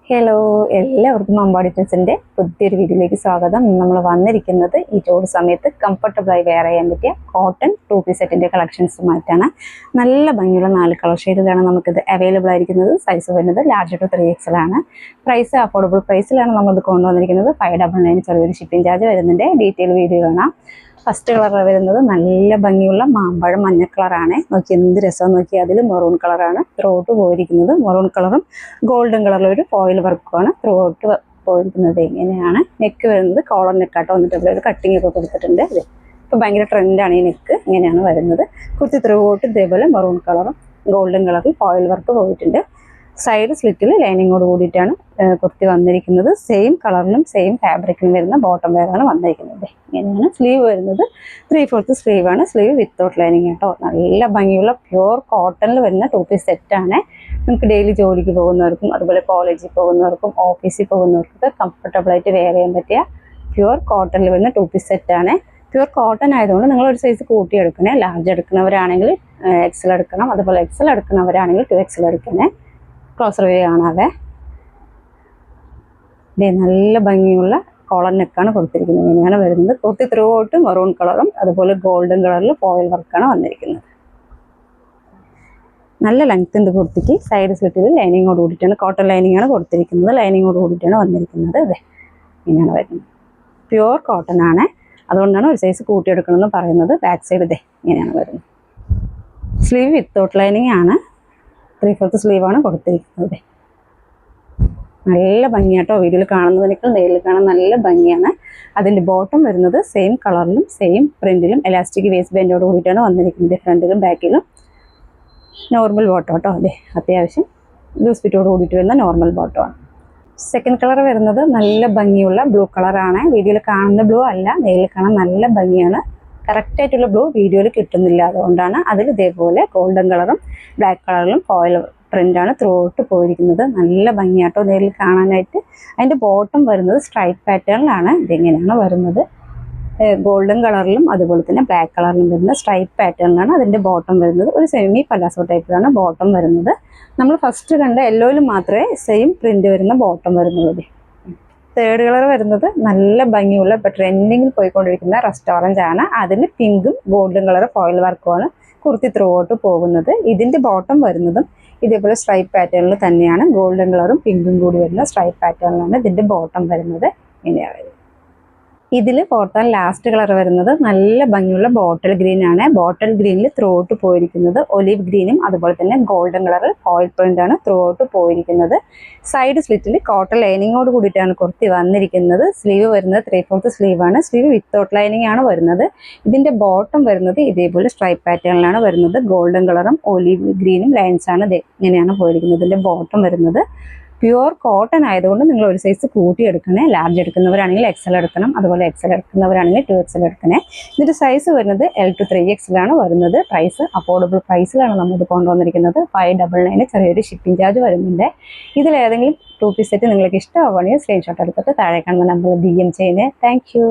Hello, എല്ലാവർക്കും അമ്പാടി ടെൻസിൻ്റെ പുതിയൊരു വീഡിയോയിലേക്ക് സ്വാഗതം. നമ്മൾ വന്നിരിക്കുന്നത് ഈ ചൂട് സമയത്ത് കംഫർട്ടബിളായി വെയർ ചെയ്യാൻ പറ്റിയ കോട്ടൺ 2-piece സെറ്റിൻ്റെ കളക്ഷൻസുമായിട്ടാണ്. നല്ല ഭംഗിയുള്ള 4 കളർ ഷെയ്ഡിലാണ് നമുക്കിത് അവൈലബിൾ ആയിരിക്കുന്നത്. സൈസ് വരുന്നത് ലാർജ് ടു 3XL ആണ്. പ്രൈസ് അഫോർഡബിൾ പ്രൈസിലാണ് നമ്മളിത് കൊണ്ടുവന്നിരിക്കുന്നത്. 599 ചെറിയൊരു ഷിപ്പിംഗ് ചാർജ് വരുന്നുണ്ട്. ഡീറ്റെയിൽ വീഡിയോ കാണാം. ഫസ്റ്റ് കളർ വരുന്നത് നല്ല ഭംഗിയുള്ള മാമ്പഴം മഞ്ഞ കളറാണ്. നോക്കി എന്ത് രസം നോക്കി. അതിൽ മെറൂൺ കളറാണ് ത്രൂ ഔട്ട് പോയിരിക്കുന്നത്. മെറൂൺ കളറും ഗോൾഡൻ കളറിലും ഒരു ഫോയിൽ വർക്കുമാണ് ത്രൂ ഔട്ട് പോയിരിക്കുന്നത്. എങ്ങനെയാണ് നെക്ക് വരുന്നത് കോളർ നെക്കാട്ടോ വന്നിട്ട് ഇവിടെ ഒരു കട്ടിങ് ഒക്കെ കൊടുത്തിട്ടുണ്ട്. ഇത് ഇപ്പോൾ ഭയങ്കര ട്രെൻഡാണ് ഈ നെക്ക്. ഇങ്ങനെയാണ് വരുന്നത്. കുർത്തി ത്രൂ ഔട്ട് ഇതേപോലെ മെറൂൺ കളറും ഗോൾഡൻ കളറിൽ ഫോയിൽ വർക്ക് പോയിട്ടുണ്ട്. സൈഡ് സ്ലിറ്റിൽ ലൈനിങ്ങോട് കൂടിയിട്ടാണ് കുർത്തി വന്നിരിക്കുന്നത്. സെയിം കളറിലും സെയിം ഫാബ്രിക്കിലും വരുന്ന ബോട്ടം വെയറാണ് വന്നിരിക്കുന്നത്. ഇങ്ങനെയാണ് സ്ലീവ് വരുന്നത്. 3/4 സ്ലീവാണ്. സ്ലീവ് വിത്തൗട്ട് ലൈനിങ് കേട്ടോ. നല്ല ഭംഗിയുള്ള പ്യുവർ കോട്ടണിൽ വരുന്ന 2-piece സെറ്റാണ്. നമുക്ക് ഡെയിലി ജോലിക്ക് പോകുന്നവർക്കും അതുപോലെ കോളേജിൽ പോകുന്നവർക്കും ഓഫീസിൽ പോകുന്നവർക്കൊക്കെ കംഫർട്ടബിളായിട്ട് വെയർ ചെയ്യാൻ പറ്റിയ പ്യുവർ കോട്ടണിൽ വരുന്ന 2-piece സെറ്റാണ്. പ്യുവർ കോട്ടൺ ആയതുകൊണ്ട് നിങ്ങളൊരു സൈസ് കൂട്ടിയെടുക്കണേ. ലാർജ് എടുക്കുന്നവരാണെങ്കിൽ XL എടുക്കണം. അതുപോലെ XL എടുക്കുന്നവരാണെങ്കിൽ 2XL എടുക്കണേ. ക്ലോസർ വ്യൂ കാണാതെ നല്ല ഭംഗിയുള്ള കോളർ നെക്കാണ് കൊടുത്തിരിക്കുന്നത്. ഇങ്ങനെയാണ് വരുന്നത്. കുർത്തി ത്രൂ ഔട്ട് മെറൂൺ കളറും അതുപോലെ ഗോൾഡൻ കളറിൽ ഫോയിൽ വർക്കാണ് വന്നിരിക്കുന്നത്. നല്ല ലെങ്ത് ഉണ്ട് കുർത്തിക്ക്. സൈഡ് സ്ലിറ്റിൽ ലൈനിങ്ങോട് കൂടിയിട്ടാണ് കോട്ടൺ ലൈനിങ് ആണ് കൊടുത്തിരിക്കുന്നത്. ലൈനിങ്ങോട് കൂടിയിട്ടാണ് വന്നിരിക്കുന്നത്. അതെ, ഇങ്ങനെയാണ് വരുന്നത്. പ്യുവർ കോട്ടൺ ആണ്. അതുകൊണ്ടാണ് ഒരു സൈസ് കൂട്ടിയെടുക്കണമെന്ന് പറയുന്നത്. ബാക്ക് സൈഡ് ഇതേ ഇങ്ങനെയാണ് വരുന്നത്. സ്ലീവ് വിത്തൗട്ട് ലൈനിങ് ആണ്. 3/4 സ്ലീവാണ് കൊടുത്തിരിക്കുന്നത്. നല്ല ഭംഗിയാട്ടോ. വീഡിയോയിൽ കാണുന്നതിനേക്കാൾ നേരിൽ കാണാൻ നല്ല ഭംഗിയാണ്. അതിൻ്റെ ബോട്ടം വരുന്നത് സെയിം കളറിലും സെയിം പ്രിന്റിലും എലാസ്റ്റിക് വേസ്റ്റ് ബാൻഡോട് കൂടിയിട്ടാണ് വന്നിരിക്കുന്നത്. ഫ്രണ്ടിലും ബാക്കിലും നോർമൽ ബോട്ടം കേട്ടോ. അതെ, അത്യാവശ്യം ലൂസ് ഫിറ്റോട് കൂടിയിട്ട് വരുന്ന നോർമൽ ബോട്ടമാണ്. സെക്കൻഡ് കളർ വരുന്നത് നല്ല ഭംഗിയുള്ള ബ്ലൂ കളറാണ്. വീഡിയോയിൽ കാണുന്ന ബ്ലൂ അല്ല, നേരിൽ കാണാൻ നല്ല ഭംഗിയാണ്. കറക്റ്റായിട്ടുള്ള ബ്ലൂ വീഡിയോയിൽ കിട്ടുന്നില്ല. അതുകൊണ്ടാണ് അതിൽ ഇതേപോലെ ഗോൾഡൻ കളറും ബ്ലാക്ക് കളറിലും ഫോയിൽ പ്രിൻ്റാണ് ത്രൂ ഔട്ട് പോയിരിക്കുന്നത്. നല്ല ഭംഗിയാട്ടോ നേരിൽ കാണാനായിട്ട്. അതിൻ്റെ ബോട്ടം വരുന്നത് സ്ട്രൈപ്പ് പാറ്റേണിലാണ്. ഇതെങ്ങനെയാണ് വരുന്നത്. ഗോൾഡൻ കളറിലും അതുപോലെ തന്നെ ബ്ലാക്ക് കളറിലും വരുന്ന സ്ട്രൈപ്പ് പാറ്റേണിലാണ് അതിൻ്റെ ബോട്ടം വരുന്നത്. ഒരു സെമി പലാസോ ടൈപ്പിലാണ് ബോട്ടം വരുന്നത്. നമ്മൾ ഫസ്റ്റ് കണ്ട യെല്ലോയിൽ മാത്രമേ സെയിം പ്രിൻ്റ് വരുന്ന ബോട്ടം വരുന്നുള്ളൂ. തേർഡ് കളർ വരുന്നത് നല്ല ഭംഗിയുള്ള ഇപ്പോൾ ട്രെൻഡിങ്ങിൽ പോയിക്കൊണ്ടിരിക്കുന്ന റെസ്റ്റോറൻറ്റ് ആണ്. അതിൽ പിങ്കും ഗോൾഡൻ കളർ ഫോയിൽ വർക്കുമാണ് കുർത്തി ത്രൂ ഔട്ട് പോകുന്നത്. ഇതിൻ്റെ ബോട്ടം വരുന്നതും ഇതേപോലെ സ്ട്രൈപ്പ് പാറ്റേണിൽ തന്നെയാണ്. ഗോൾഡൻ കളറും പിങ്കും കൂടി വരുന്ന സ്ട്രൈപ്പ് പാറ്റേണിലാണ് ഇതിൻ്റെ ബോട്ടം വരുന്നത്. ഇങ്ങനെയാണ്. ഇതിൽ ഫോർത്ത് ആൻഡ് ലാസ്റ്റ് കളർ വരുന്നത് നല്ല ഭംഗിയുള്ള ബോട്ടിൽ ഗ്രീൻ ആണ്. ബോട്ടിൽ ഗ്രീനിൽ ത്രൂ ഔട്ട് പോയിരിക്കുന്നത് ഒലിവ് ഗ്രീനും അതുപോലെ തന്നെ ഗോൾഡൻ കളറിൽ ഫോയിൽ പ്രിന്റ് ആണ് ത്രൂ ഔട്ട് പോയിരിക്കുന്നത്. സൈഡ് സ്ലിറ്റിൽ കോട്ടൺ ലൈനിങ്ങോട് കൂടിയിട്ടാണ് കുർത്തി വന്നിരിക്കുന്നത്. സ്ലീവ് വരുന്നത് 3/4 സ്ലീവാണ്. സ്ലീവ് വിത്തൗട്ട് ലൈനിങ് ആണ് വരുന്നത്. ഇതിൻ്റെ ബോട്ടം വരുന്നത് ഇതേപോലെ സ്ട്രൈപ്പ് പാറ്റേണിലാണ് വരുന്നത്. ഗോൾഡൻ കളറും ഒലിവ് ഗ്രീനും ലൈൻസ് ആണ് ഇങ്ങനെയാണ് പോയിരിക്കുന്നത്. ഇതിൻ്റെ ബോട്ടം വരുന്നത് പ്യുവർ കോട്ടൺ ആയതുകൊണ്ട് നിങ്ങൾ ഒരു സൈസ് കൂട്ടിയെടുക്കണേ. ലാർജ് എടുക്കുന്നവരാണെങ്കിൽ XL എടുക്കണം. അതുപോലെ XL എടുക്കുന്നവരാണെങ്കിൽ 2XL എടുക്കണേ. ഇതിൻ്റെ സൈസ് വരുന്നത് L to 3XL ആണ് വരുന്നത്. പ്രൈസ് അഫോർഡബിൾ പ്രൈസിലാണ് നമ്മളിത് കൊണ്ടുവന്നിരിക്കുന്നത്. 599 ചെറിയൊരു ഷിപ്പിംഗ് ചാർജ് വരുന്നുണ്ട്. ഇതിലേതെങ്കിലും 2-piece സെറ്റ് നിങ്ങൾക്ക് ഇഷ്ടമാവുകയാണെങ്കിൽ സ്ക്രീൻഷോട്ട് എടുത്തിട്ട് താഴെ കാണുന്ന നമ്പറിൽ DM ചെയ്യുന്നത്. Thank you.